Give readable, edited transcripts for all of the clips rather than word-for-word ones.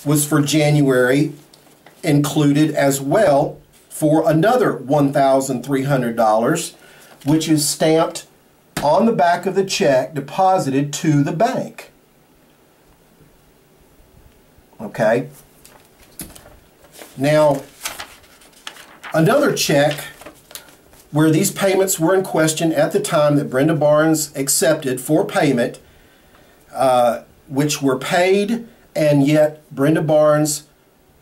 was for January included as well for another $1,300, which is stamped on the back of the check deposited to the bank. Okay. Now, another check where these payments were in question at the time that Brenda Barnes accepted for payment, which were paid, and yet Brenda Barnes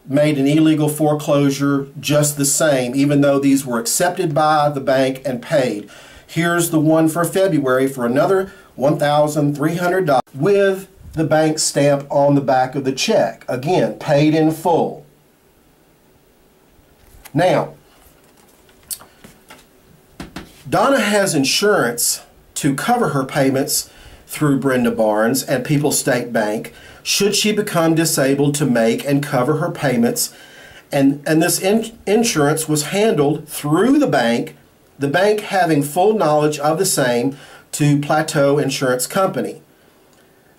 made an illegal foreclosure just the same, even though these were accepted by the bank and paid. Here's the one for February for another $1,300 with the bank stamp on the back of the check. Again, paid in full. Now, Donna has insurance to cover her payments through Brenda Barnes and People's State Bank should she become disabled to make and cover her payments. And this insurance was handled through the bank having full knowledge of the same to Plateau Insurance Company.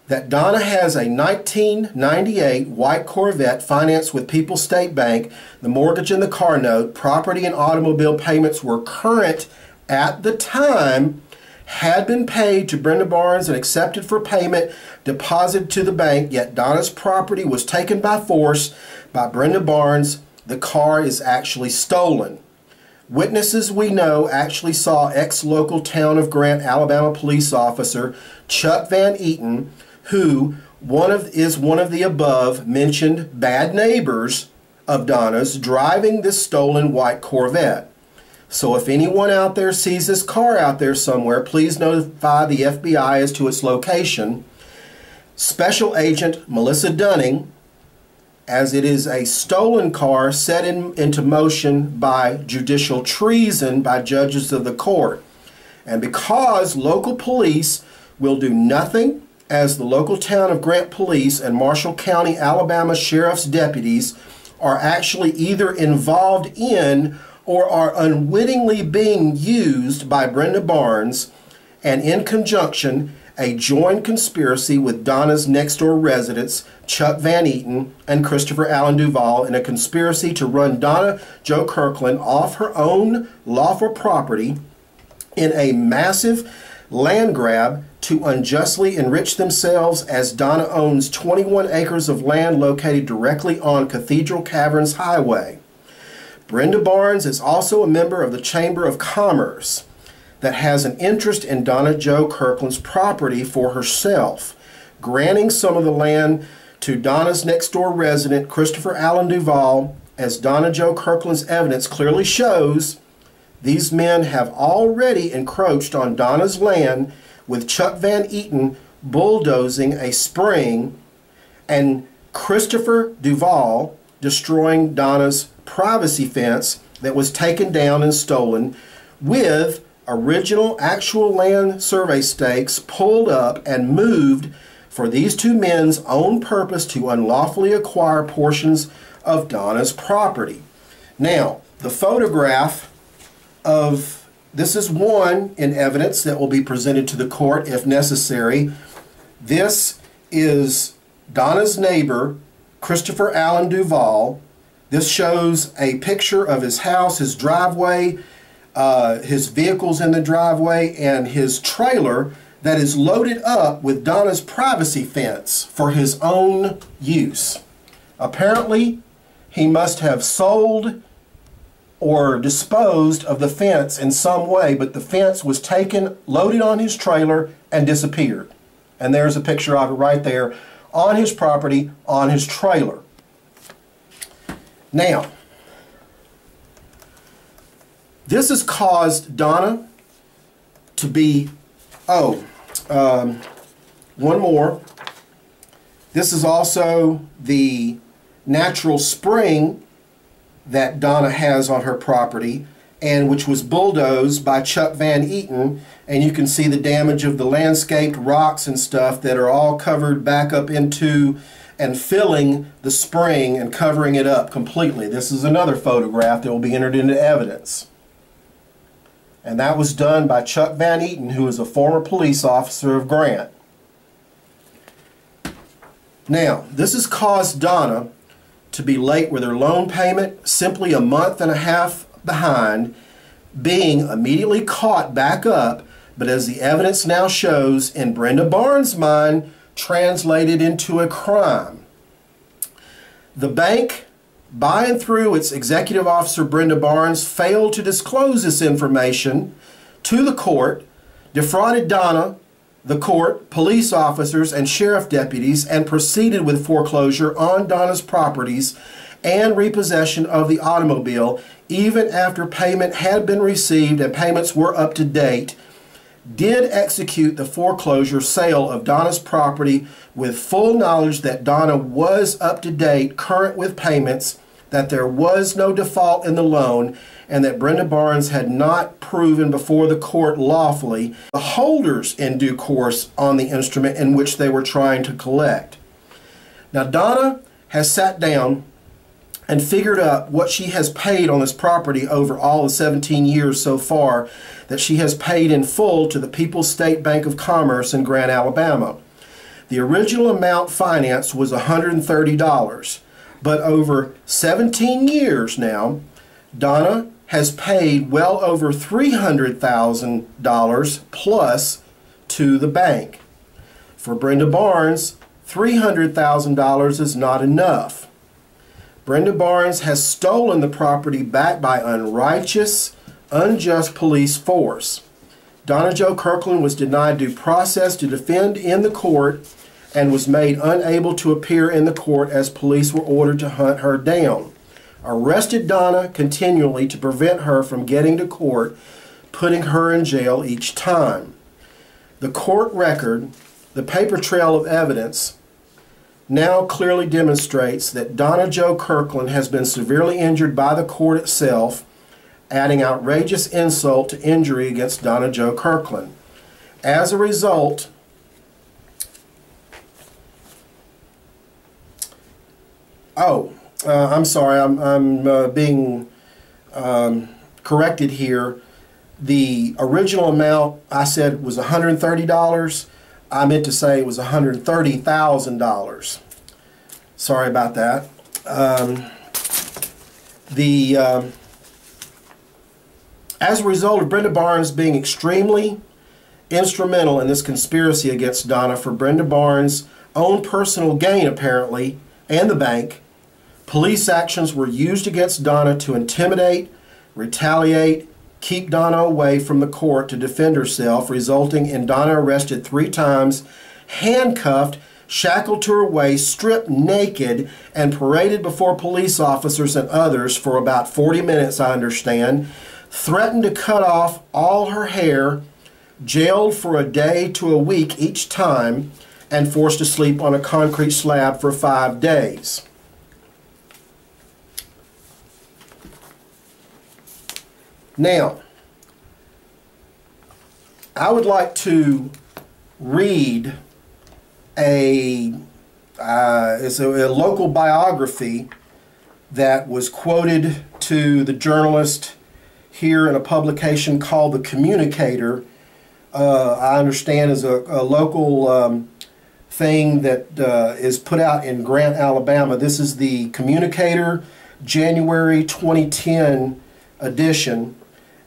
That Donna has a 1998 white Corvette financed with People's State Bank, the mortgage and the car note, property and automobile payments were current at the time, had been paid to Brenda Barnes and accepted for payment, deposited to the bank, yet Donna's property was taken by force by Brenda Barnes. The car is actually stolen. Witnesses we know actually saw ex-local Town of Grant, Alabama police officer Chuck Van Eaton, who is one of the above mentioned bad neighbors of Donna's, driving this stolen white Corvette. So if anyone out there sees this car out there somewhere, please notify the FBI as to its location. Special Agent Melissa Dunning, as it is a stolen car set into motion by judicial treason by judges of the court. And because local police will do nothing, as the local Town of Grant police and Marshall County, Alabama sheriff's deputies are actually either involved in or are unwittingly being used by Brenda Barnes, and in conjunction, a joint conspiracy with Donna's next-door residents, Chuck Van Eaton and Christopher Allen Duvall, in a conspiracy to run Donna Jo Kirkland off her own lawful property in a massive land grab to unjustly enrich themselves, as Donna owns 21 acres of land located directly on Cathedral Caverns Highway. Brenda Barnes is also a member of the Chamber of Commerce that has an interest in Donna Jo Kirkland's property for herself, granting some of the land to Donna's next-door resident, Christopher Allen Duvall. As Donna Jo Kirkland's evidence clearly shows, these men have already encroached on Donna's land, with Chuck Van Eaton bulldozing a spring and Christopher Duvall destroying Donna's privacy fence that was taken down and stolen, with original actual land survey stakes pulled up and moved for these two men's own purpose to unlawfully acquire portions of Donna's property. Now, the photograph of this is one in evidence that will be presented to the court if necessary. This is Donna's neighbor, Christopher Allen Duvall. This shows a picture of his house, his driveway, his vehicles in the driveway, and his trailer that is loaded up with Donna's privacy fence for his own use. Apparently, he must have sold or disposed of the fence in some way, but the fence was taken, loaded on his trailer, and disappeared. And there's a picture of it right there on his property, on his trailer. Now, this has caused Donna to be, one more. This is also the natural spring that Donna has on her property, and which was bulldozed by Chuck Van Eaton, and you can see the damage of the landscaped rocks and stuff that are all covered back up into and filling the spring and covering it up completely. This is another photograph that will be entered into evidence. And that was done by Chuck Van Eaton, who is a former police officer of Grant. Now, this has caused Donna to be late with her loan payment, simply a month and a half behind, being immediately caught back up, but as the evidence now shows, in Brenda Barnes' mind, translated into a crime. The bank, by and through its executive officer Brenda Barnes, failed to disclose this information to the court, defrauded Donna, the court, police officers, and sheriff deputies, and proceeded with foreclosure on Donna's properties and repossession of the automobile, even after payment had been received and payments were up to date, did execute the foreclosure sale of Donna's property with full knowledge that Donna was up to date, current with payments, that there was no default in the loan, and that Brenda Barnes had not proven before the court lawfully the holders in due course on the instrument in which they were trying to collect. Now, Donna has sat down and figured out what she has paid on this property over all the 17 years so far that she has paid in full to the People's State Bank of Commerce in Grant, Alabama. The original amount financed was $130, but over 17 years now, Donna has paid well over $300,000 plus to the bank. For Brenda Barnes, $300,000 is not enough. Brenda Barnes has stolen the property back by unrighteous, unjust police force. Donna Jo Kirkland was denied due process to defend in the court and was made unable to appear in the court as police were ordered to hunt her down. Arrested Donna continually to prevent her from getting to court, putting her in jail each time. The court record, the paper trail of evidence, now clearly demonstrates that Donna Jo Kirkland has been severely injured by the court itself, adding outrageous insult to injury against Donna Jo Kirkland. As a result, I'm sorry, I'm being corrected here. The original amount I said was $130. I meant to say it was $130,000. Sorry about that. As a result of Brenda Barnes being extremely instrumental in this conspiracy against Donna for Brenda Barnes' own personal gain, apparently, and the bank, police actions were used against Donna to intimidate, retaliate, keep Donna away from the court to defend herself, resulting in Donna arrested 3 times, handcuffed, shackled to her waist, stripped naked, and paraded before police officers and others for about 40 minutes, I understand, threatened to cut off all her hair, jailed for a day to a week each time, and forced to sleep on a concrete slab for 5 days. Now, I would like to read it's a local biography that was quoted to the journalist here in a publication called The Communicator. I understand is a local thing that is put out in Grant, Alabama. This is the Communicator January 2010 edition.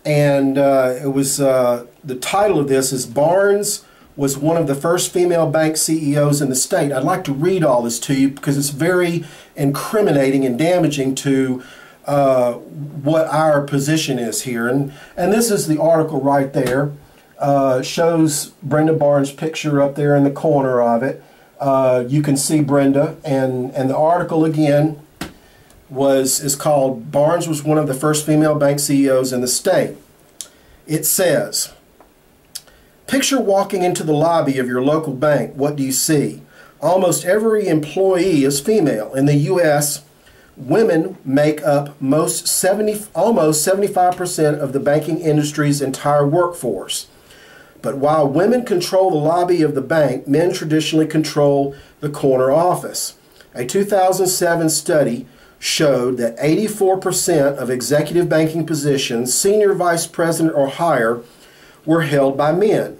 And it was the title of this is Barnes was one of the first female bank CEOs in the state. I'd like to read all this to you because it's very incriminating and damaging to what our position is here. And this is the article right there. Shows Brenda Barnes' picture up there in the corner of it. You can see Brenda, and the article again is called Barnes was one of the first female bank CEOs in the state. It says, picture walking into the lobby of your local bank. What do you see? Almost every employee is female. In the U.S., women make up almost 75% of the banking industry's entire workforce. But while women control the lobby of the bank, men traditionally control the corner office. A 2007 study showed that 84% of executive banking positions, senior vice president or higher, were held by men.